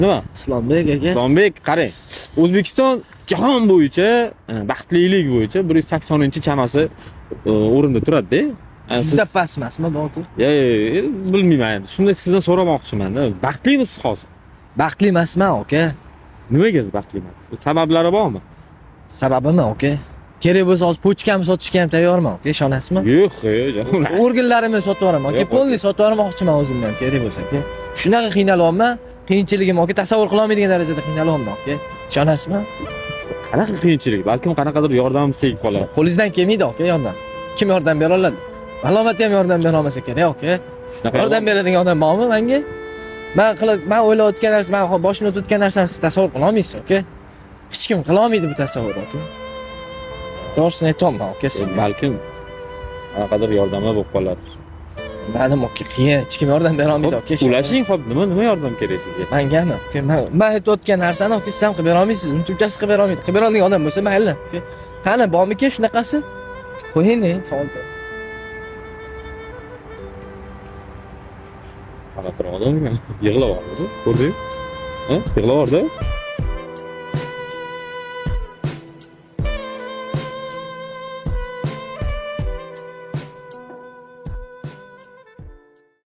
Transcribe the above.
Nima? Islombek aka. Islombek, qarang. O'zbekiston jahon bo'yicha baxtlilik bo'yicha 180-chamasi o'rinda turadi-da. Sizda past emasmi balki? Bilmayman endi. Shunda sizdan so'ramoqchiman-da. Baxtlimisiz hozir? Baxtli emasman aka. Nimaga baxtli emasiz? Sabablari bormi? Sababimi aka? Kerak bo'lsa hozir pochkamni sotishga ham tayyorman aka, ishonasizmi? Yo'q, Organlarimni sotib yuboraman aka, polni sotib yubormoqchiman o'zimni ham kerak bo'lsa aka. Shunaqa qiynalyapman, qiyinchiligim aka, tasavvur qila olmaydigan darajada qiynalyapman aka. Ishonasizmi? Qanaqa qiyinchilik? Balkim qanaqadir yordamimiz tegib qolar. Qo'lingizdan kelmaydi aka yordam. Kim yordam bera oladi? Alomati ham yordam bera olmasa kerak aka. Yordam beradigan odam bormi menga? Men o'ylayotgan narsa, men boshimdan o'tayotgan narsani siz tasavvur qila olmaysiz aka. Hech kim qila olmaydi bu tasavvur aka. To'g'risini aytayapman aka siz. Balkim qanaqadir yordami bo'lib qolar. Ma'lum aka, qiyin, hech kim yordam bera olmaydi aka. Ulashing, xo'p, nima yordam kerak sizga? Mengami? Aka, men aytayotgan narsani aka siz ham qilib bera olmaysiz. Unchasi qilib bera olmaydi. Qilib bera oladigan odam bo'lsa mayli aka. Qani, bormi-ki shunaqasi? Qo'ying, savol ber. Qanaqa odam ekan? Yig'lab yubordi. Ko'rdingmi? Ha? Yig'lab yubordi.